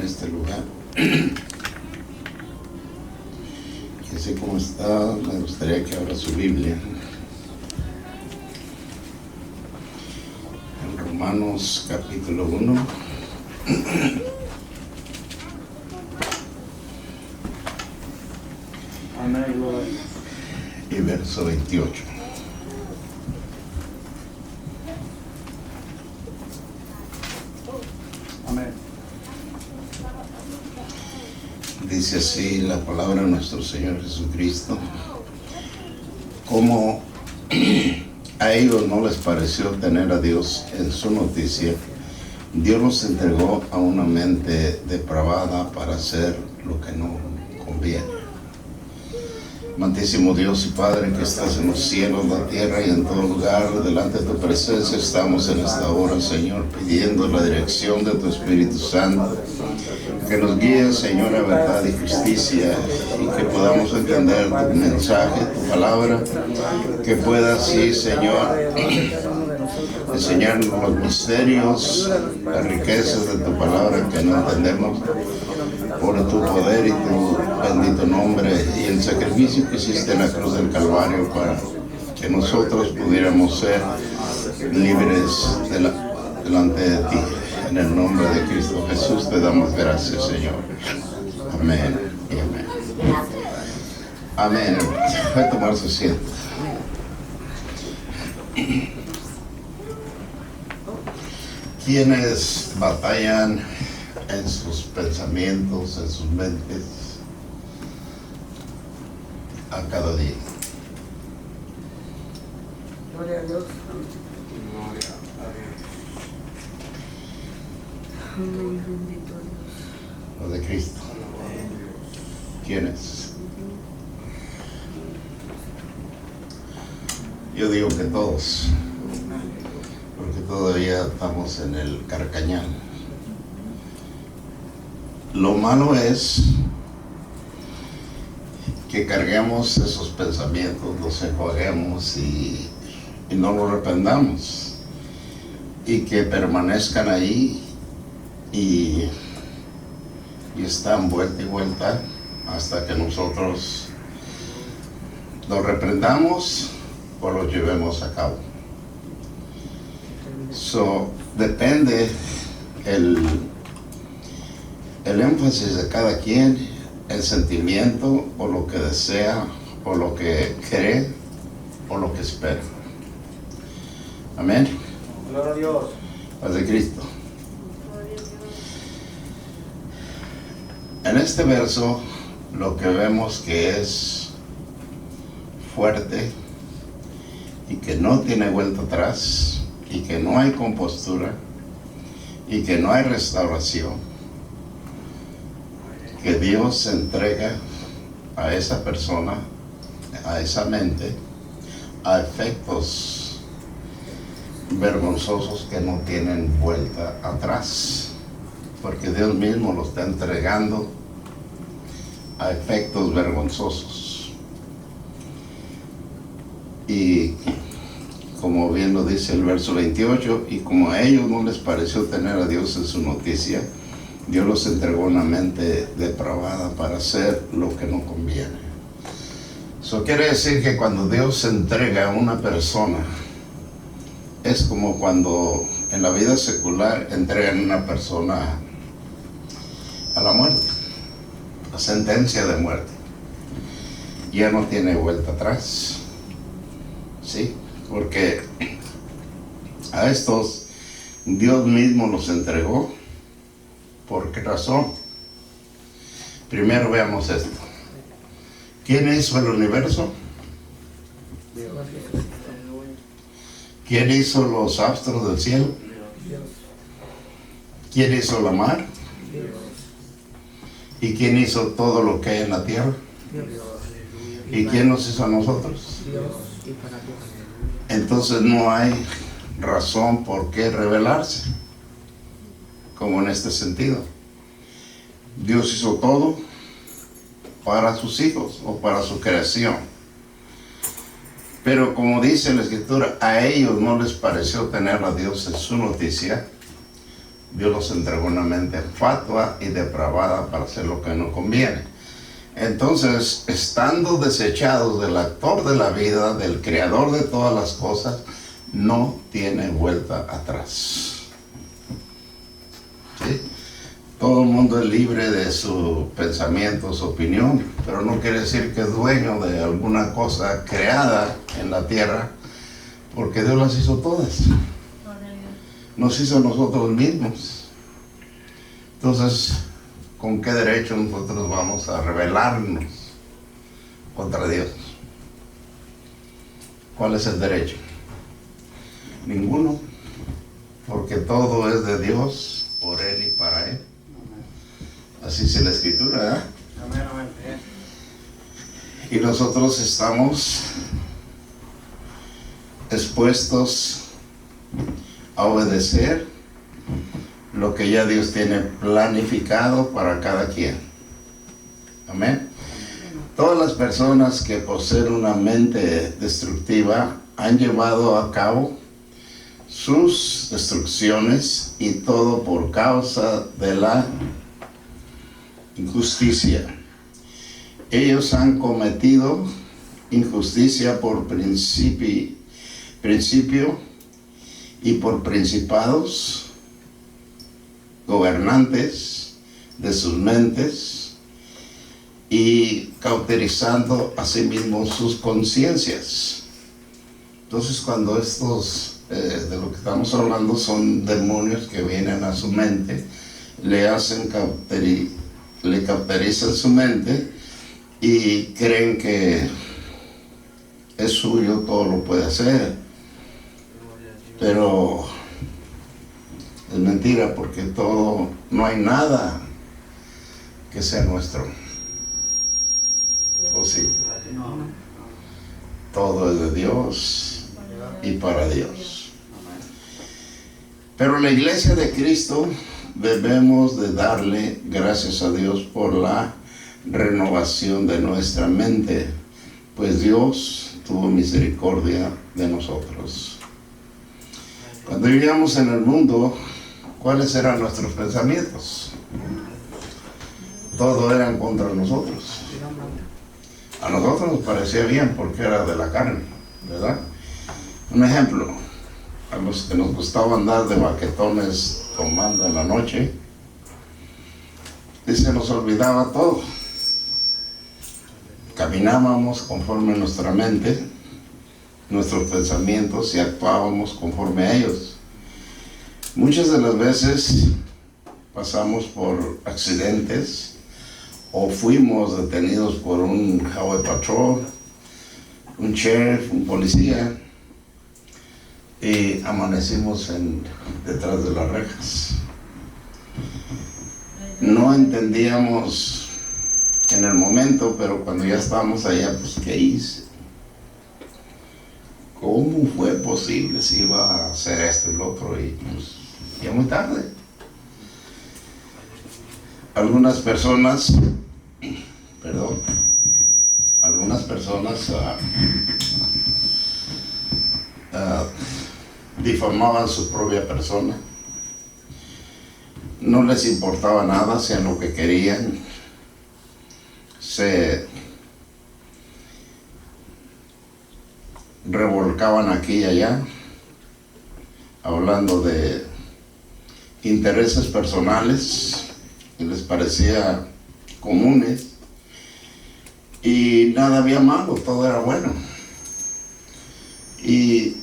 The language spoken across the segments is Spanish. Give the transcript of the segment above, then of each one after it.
este lugar. Y así como está, me gustaría que abra su Biblia en Romanos capítulo 1. Amén, Lord. Y verso 28. Amén. Dice así la palabra de nuestro Señor Jesucristo: como a ellos no les pareció tener a Dios en su noticia, Dios los entregó a una mente depravada para hacer lo que no conviene. Amantísimo Dios y Padre que estás en los cielos, la tierra y en todo lugar, delante de tu presencia estamos en esta hora, Señor, pidiendo la dirección de tu Espíritu Santo, que nos guíe, Señor, a verdad y justicia, y que podamos entender tu mensaje, tu palabra, que pueda así, Señor, enseñarnos los misterios, las riquezas de tu palabra que no entendemos, por tu poder y tu bendito nombre y el sacrificio que hiciste en la cruz del Calvario para que nosotros pudiéramos ser libres delante de ti. En el nombre de Cristo Jesús te damos gracias, Señor. Amén y amén. Amén. Voy a tomar su asiento. Quienes batallan en sus pensamientos, en sus mentes, a cada día. Gloria a Dios. Amén, bendito Dios. Los de Cristo. ¿Quiénes? Yo digo que todos, porque todavía estamos en el carcañal. Lo malo es que carguemos esos pensamientos, los enjuaguemos y no los reprendamos, y que permanezcan ahí y están vuelta y vuelta hasta que nosotros los reprendamos o los llevemos a cabo. Depende el énfasis de cada quien, el sentimiento o lo que desea o lo que cree o lo que espera. Amén. Gloria a Dios. Paz de Cristo. En este verso lo que vemos que es fuerte y que no tiene vuelta atrás y que no hay compostura y que no hay restauración, que Dios se entrega a esa persona, a esa mente, a efectos vergonzosos que no tienen vuelta atrás, porque Dios mismo lo está entregando a efectos vergonzosos. Y como bien lo dice el verso 28, y como a ellos no les pareció tener a Dios en su noticia, Dios los entregó una mente depravada para hacer lo que no conviene. Eso quiere decir que cuando Dios entrega a una persona, es como cuando en la vida secular entregan a una persona a la muerte, la sentencia de muerte. Ya no tiene vuelta atrás, ¿sí? Porque a estos Dios mismo los entregó. ¿Por qué razón? Primero veamos esto. ¿Quién hizo el universo? ¿Quién hizo los astros del cielo? ¿Quién hizo la mar? ¿Y quién hizo todo lo que hay en la tierra? ¿Y quién nos hizo a nosotros? Entonces no hay razón por qué rebelarse, como en este sentido. Dios hizo todo para sus hijos o para su creación. Pero como dice la Escritura, a ellos no les pareció tener a Dios en su noticia. Dios los entregó una mente fatua y depravada para hacer lo que no conviene. Entonces, estando desechados del actor de la vida, del creador de todas las cosas, no tiene vuelta atrás. ¿Sí? Todo el mundo es libre de su pensamiento, su opinión, pero no quiere decir que es dueño de alguna cosa creada en la tierra, porque Dios las hizo todas. Nos hizo nosotros mismos. Entonces, ¿con qué derecho nosotros vamos a rebelarnos contra Dios? ¿Cuál es el derecho? Ninguno, porque todo es de Dios, por Él y para Él. Así dice la Escritura, ¿eh? Y nosotros estamos expuestos a obedecer lo que ya Dios tiene planificado para cada quien. Amén. Todas las personas que poseen una mente destructiva han llevado a cabo sus destrucciones, y todo por causa de la injusticia. Ellos han cometido injusticia por principio y por principados, gobernantes de sus mentes, y cauterizando a sí mismos sus conciencias. Entonces, cuando estos, de lo que estamos hablando, son demonios que vienen a su mente, le cauterizan su mente y creen que es suyo, todo lo puede hacer. Pero es mentira, porque todo, no hay nada que sea nuestro. ¿O sí? Todo es de Dios y para Dios. Pero la iglesia de Cristo debemos de darle gracias a Dios por la renovación de nuestra mente, pues Dios tuvo misericordia de nosotros. Cuando vivíamos en el mundo, ¿cuáles eran nuestros pensamientos? Todo era en contra de nosotros. A nosotros nos parecía bien porque era de la carne, ¿verdad? Un ejemplo, a los que nos gustaba andar de baquetones tomando en la noche, y se nos olvidaba todo. Caminábamos conforme a nuestra mente, nuestros pensamientos, y actuábamos conforme a ellos. Muchas de las veces pasamos por accidentes o fuimos detenidos por un highway patrol, un sheriff, un policía, y amanecimos detrás de las rejas. No entendíamos en el momento, pero cuando ya estábamos allá, pues ¿qué hice? ¿Cómo fue posible si iba a hacer esto y lo otro? Y pues ya muy tarde. Algunas personas difamaban su propia persona. No les importaba nada, hacían lo que querían. Se revolcaban aquí y allá, hablando de intereses personales que les parecía comunes, y nada había malo, todo era bueno. Y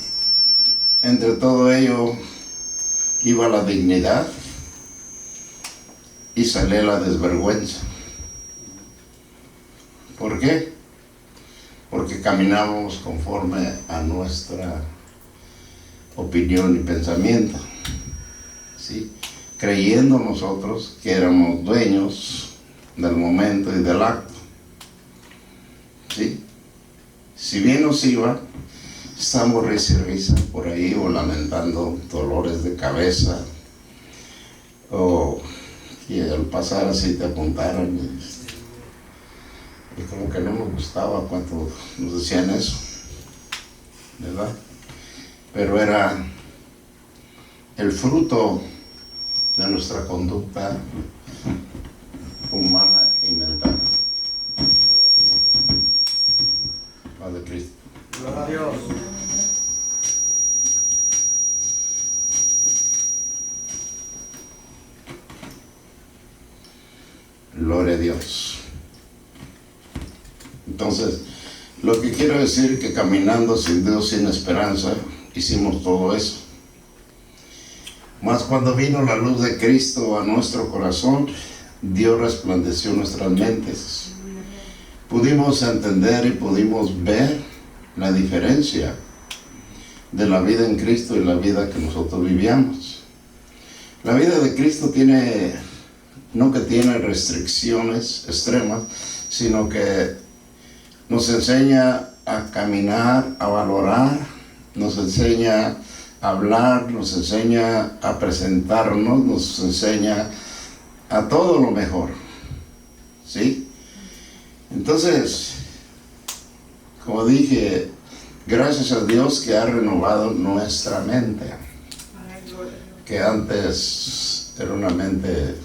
entre todo ello iba la dignidad y salía la desvergüenza. ¿Por qué? Porque caminábamos conforme a nuestra opinión y pensamiento, ¿sí? Creyendo nosotros que éramos dueños del momento y del acto, ¿sí? Si bien nos iba, estamos risa y risa por ahí, o lamentando dolores de cabeza, o que al pasar así te apuntaran, y como que no nos gustaba cuando nos decían eso, ¿verdad? Pero era el fruto de nuestra conducta humana y mental. Padre Cristo. Gloria a Dios. Gloria a Dios. Entonces, lo que quiero decir es que caminando sin Dios, sin esperanza, hicimos todo eso. Mas cuando vino la luz de Cristo a nuestro corazón, Dios resplandeció nuestras mentes. Pudimos entender y pudimos ver la diferencia de la vida en Cristo y la vida que nosotros vivíamos. La vida de Cristo no que tiene restricciones extremas, sino que nos enseña a caminar, a valorar, nos enseña a hablar, nos enseña a presentarnos, nos enseña a todo lo mejor, ¿sí? Entonces, como dije, gracias a Dios que ha renovado nuestra mente, que antes era una mente,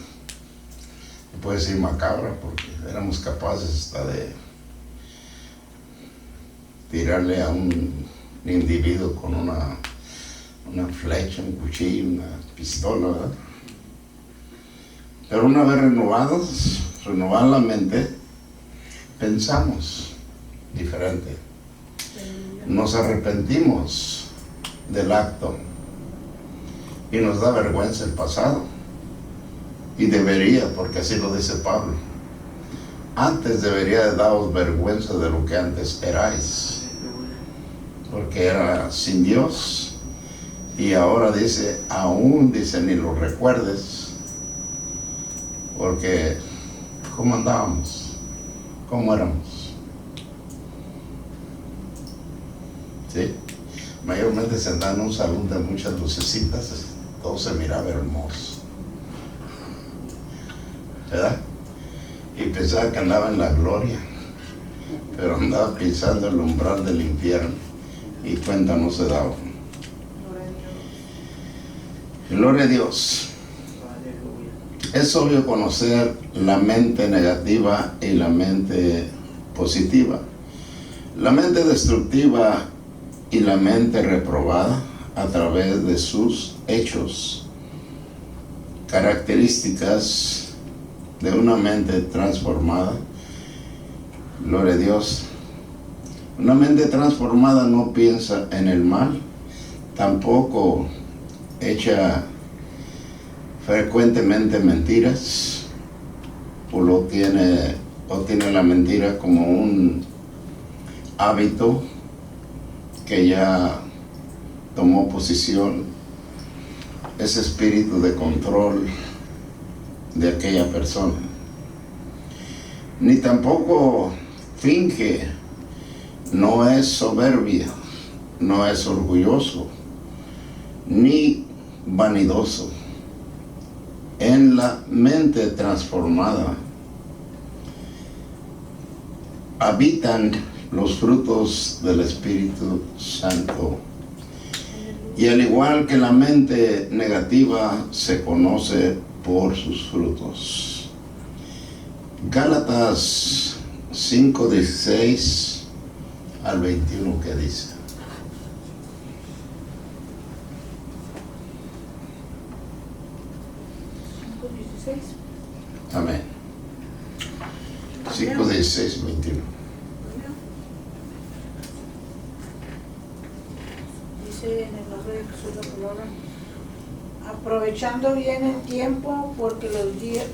se puede decir macabra, porque éramos capaces hasta de tirarle a un individuo con una flecha, un cuchillo, una pistola, ¿verdad? Pero una vez renovada la mente, pensamos diferente. Nos arrepentimos del acto y nos da vergüenza el pasado. Y debería, porque así lo dice Pablo. Antes debería de daros vergüenza de lo que antes erais, porque era sin Dios. Y ahora dice, aún dice, ni lo recuerdes, porque ¿cómo andábamos? ¿Cómo éramos? ¿Sí? Mayormente se andaba en un salón de muchas lucecitas, todo se miraba hermoso, ¿verdad? Y pensaba que andaba en la gloria, pero andaba pisando el umbral del infierno y cuenta no se daba. Gloria a Dios. Es obvio conocer la mente negativa y la mente positiva. La mente destructiva y la mente reprobada a través de sus hechos. Características de una mente transformada. Gloria a Dios. Una mente transformada no piensa en el mal, tampoco echa frecuentemente mentiras, o tiene la mentira como un hábito que ya tomó posición, ese espíritu de control de aquella persona. Ni tampoco finge, no es soberbia, no es orgulloso, ni vanidoso. En la mente transformada habitan los frutos del Espíritu Santo. Y al igual que la mente negativa se conoce por sus frutos. Gálatas 5:16 al 21, ¿qué dice? Amén. 5:16, 21. Dice en el nombre de Jesús la palabra: aprovechando bien el tiempo, porque los días.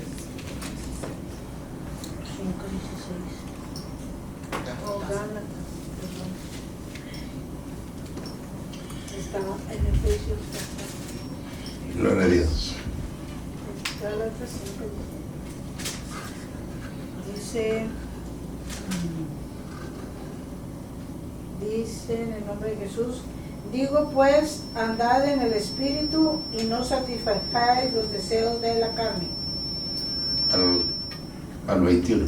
5:16. Oh, Gálatas, perdón. Estaba en Efesios. Gloria a Dios. Gálatas 5:16. Dice en el nombre de Jesús: digo pues, andad en el Espíritu y no satisfagáis los deseos de la carne. Al 21.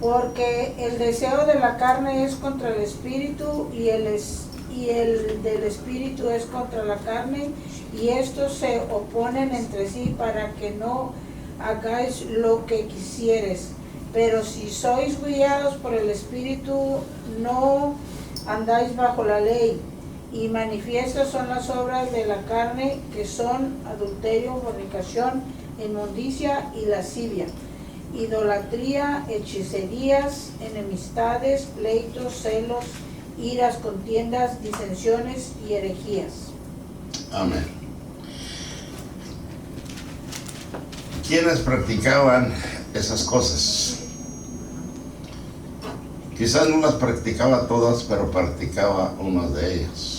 Porque el deseo de la carne es contra el Espíritu y el y el del espíritu es contra la carne, y estos se oponen entre sí para que no hagáis lo que quisieres. Pero si sois guiados por el espíritu, no andáis bajo la ley. Y manifiestas son las obras de la carne, que son adulterio, fornicación, inmundicia y lascivia, idolatría, hechicerías, enemistades, pleitos, celos, iras, contiendas, disensiones y herejías. Amén. ¿Quiénes practicaban esas cosas? Quizás no las practicaba todas, pero practicaba unas de ellas.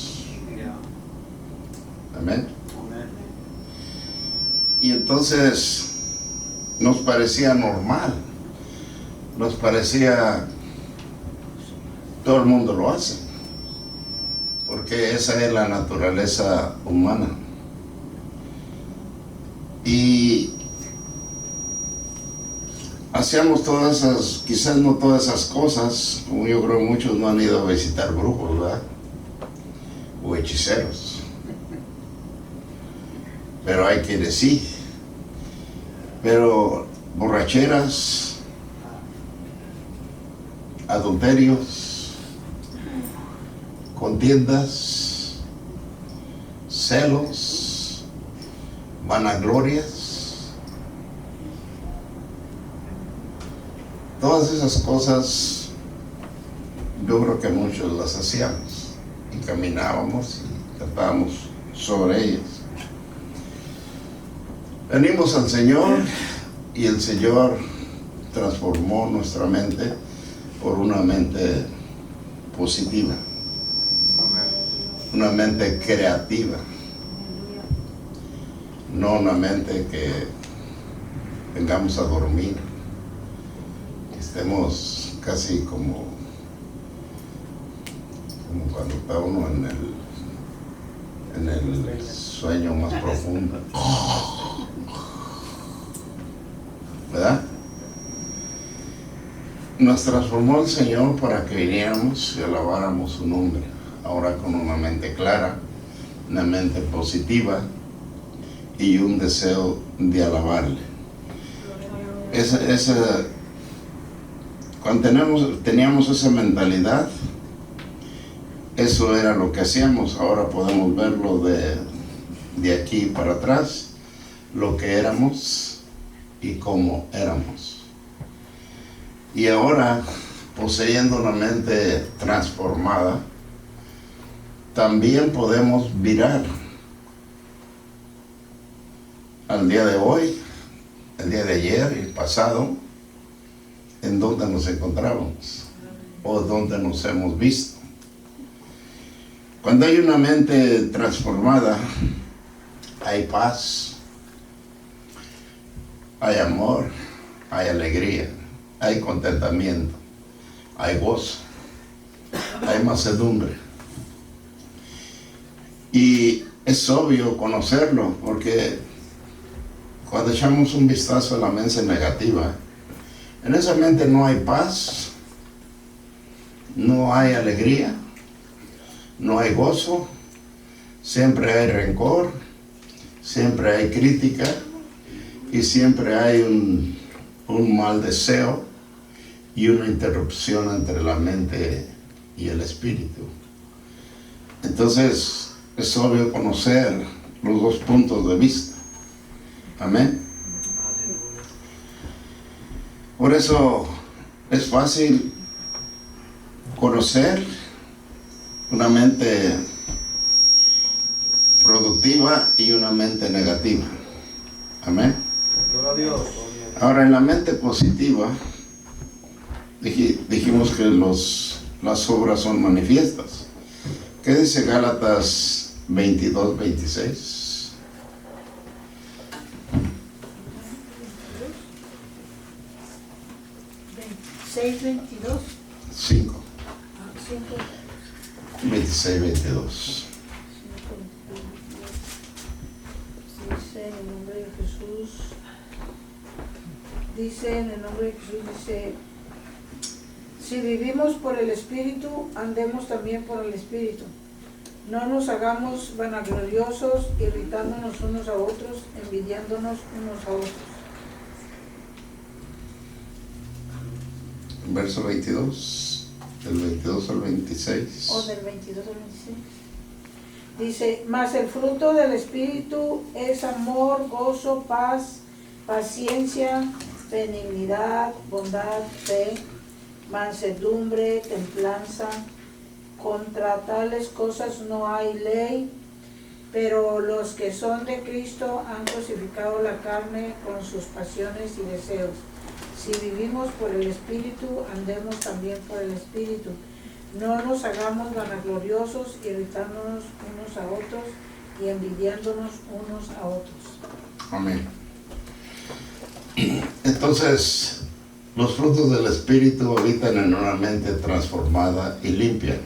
Amén. Y entonces nos parecía normal, nos parecía, todo el mundo lo hace, porque esa es la naturaleza humana. Y hacíamos todas esas, quizás no todas esas cosas, como yo creo muchos no han ido a visitar brujos, ¿verdad? O hechiceros. Pero hay quienes sí. Pero borracheras, adulterios, contiendas, celos, vanaglorias, todas esas cosas yo creo que muchos las hacíamos y caminábamos y tratábamos sobre ellas. Venimos al Señor y el Señor transformó nuestra mente por una mente positiva, una mente creativa, no una mente que vengamos a dormir, que estemos casi como cuando está uno en el sueño más profundo, ¿verdad? Nos transformó el Señor para que viniéramos y alabáramos su nombre, ahora con una mente clara, una mente positiva y un deseo de alabarle. Cuando teníamos esa mentalidad, eso era lo que hacíamos. Ahora podemos verlo de aquí para atrás, lo que éramos y cómo éramos. Y ahora, poseyendo una mente transformada, también podemos virar al día de hoy, el día de ayer y el pasado, en donde nos encontrábamos o donde nos hemos visto. Cuando hay una mente transformada, hay paz, hay amor, hay alegría, hay contentamiento, hay gozo, hay mansedumbre. Y es obvio conocerlo, porque cuando echamos un vistazo a la mente negativa, en esa mente no hay paz, no hay alegría, no hay gozo, siempre hay rencor, siempre hay crítica y siempre hay un mal deseo y una interrupción entre la mente y el espíritu. Entonces es obvio conocer los dos puntos de vista. Amén. Por eso es fácil conocer una mente productiva y una mente negativa. Amén. Gloria a Dios. Ahora, en la mente positiva, dijimos que las obras son manifiestas. ¿Qué dice Gálatas 22, 26? 6:22. 5. 26, 22. Dice en el nombre de Jesús. Dice en el nombre de Jesús, dice: si vivimos por el Espíritu, andemos también por el Espíritu. No nos hagamos vanagloriosos, irritándonos unos a otros, envidiándonos unos a otros. Verso 22, del 22 al 26. O del 22 al 26. Dice, mas el fruto del Espíritu es amor, gozo, paz, paciencia, benignidad, bondad, fe, mansedumbre, templanza. Contra tales cosas no hay ley, pero los que son de Cristo han crucificado la carne con sus pasiones y deseos. Si vivimos por el Espíritu, andemos también por el Espíritu. No nos hagamos vanagloriosos, irritándonos unos a otros y envidiándonos unos a otros. Amén. Entonces, los frutos del Espíritu habitan en una mente transformada y limpia.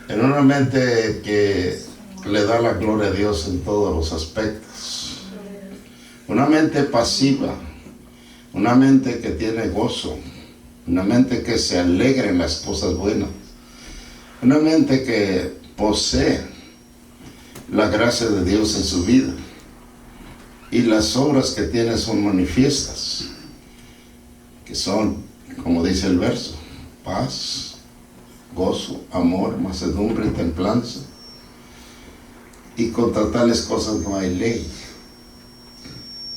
En una mente que le da la gloria a Dios en todos los aspectos. Una mente pasiva. Una mente que tiene gozo. Una mente que se alegra en las cosas buenas. Una mente que posee la gracia de Dios en su vida. Y las obras que tiene son manifiestas. Que son, como dice el verso, paz, gozo, amor, mansedumbre y templanza. Y contra tales cosas no hay ley.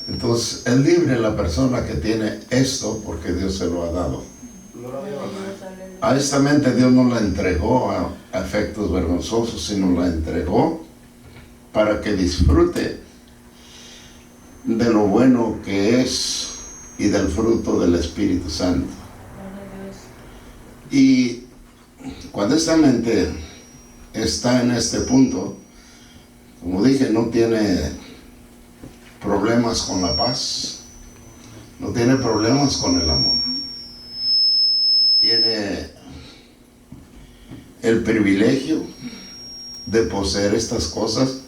Entonces, es libre la persona que tiene esto porque Dios se lo ha dado. A esta mente Dios no la entregó a efectos vergonzosos, sino la entregó para que disfrute de lo bueno que es y del fruto del Espíritu Santo. Y cuando esta mente está en este punto, como dije, no tiene problemas con la paz, no tiene problemas con el amor. Tiene el privilegio de poseer estas cosas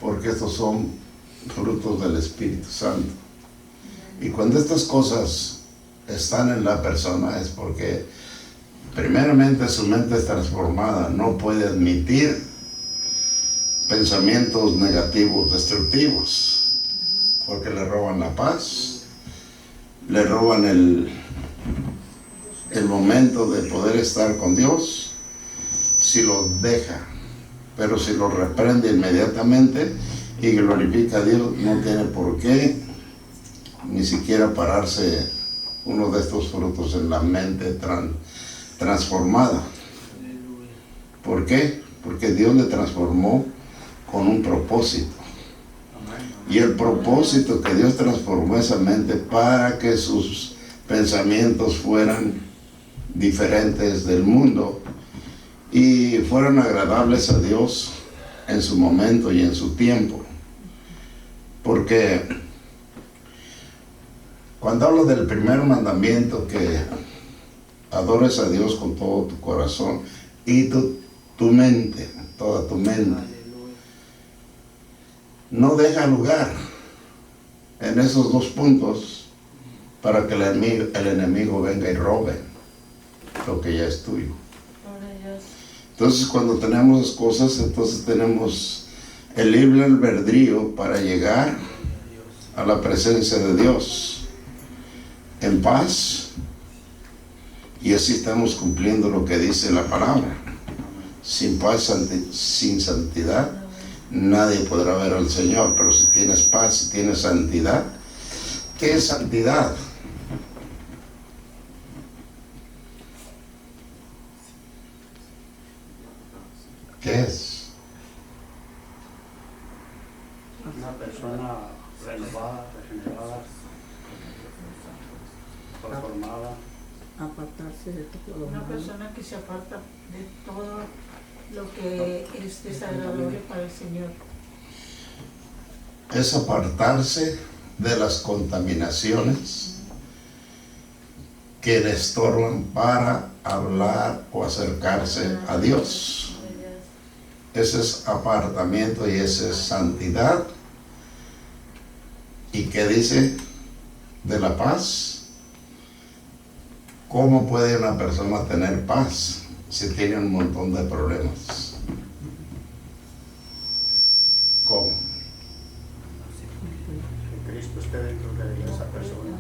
porque estos son frutos del Espíritu Santo. Y cuando estas cosas están en la persona es porque primeramente su mente es transformada, no puede admitir pensamientos negativos, destructivos, porque le roban la paz, le roban el momento de poder estar con Dios, si los deja. Pero si los reprende inmediatamente y glorifica a Dios, no tiene por qué ni siquiera pararse uno de estos frutos en la mente transformada. ¿Por qué? Porque Dios le transformó con un propósito. Y el propósito que Dios transformó esa mente para que sus pensamientos fueran diferentes del mundo y fueran agradables a Dios en su momento y en su tiempo. Porque cuando hablo del primer mandamiento, que adores a Dios con todo tu corazón y tu mente, toda tu mente, no deja lugar en esos dos puntos para que el enemigo venga y robe lo que ya es tuyo. Entonces, cuando tenemos esas cosas, entonces tenemos el libre albedrío para llegar a la presencia de Dios en paz, y así estamos cumpliendo lo que dice la palabra. Sin paz, sin santidad, nadie podrá ver al Señor. Pero si tienes paz, si tienes santidad, ¿qué es santidad? ¿Qué es? Una persona renovada, regenerada, transformada. Apartarse de todo lo Una malo. persona que se aparta de todo lo que es desagradable para el Señor. Es apartarse de las contaminaciones que le estorban para hablar o acercarse a Dios. Ese es apartamiento y esa es santidad. ¿Y qué dice de la paz? ¿Cómo puede una persona tener paz si tiene un montón de problemas? de esa persona.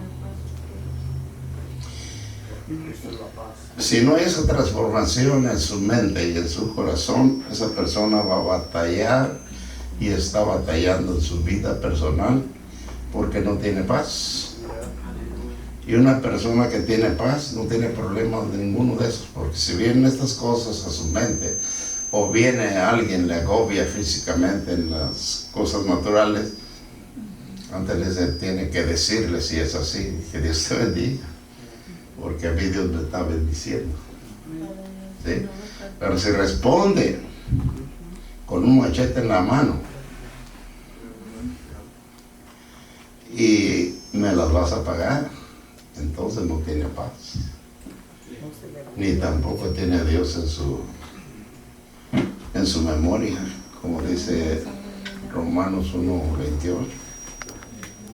Cristo es la paz. Si no hay esa transformación en su mente y en su corazón, esa persona va a batallar y está batallando en su vida personal porque no tiene paz. Y una persona que tiene paz no tiene problemas de ninguno de esos, porque si vienen estas cosas a su mente o viene alguien le agobia físicamente en las cosas naturales, antes les tiene que decirle si es así, que Dios te bendiga, porque a mí Dios me está bendiciendo. ¿Sí? Pero si responde con un machete en la mano y me las vas a pagar, entonces no tiene paz, ni tampoco tiene a Dios en su memoria, como dice Romanos 1:28.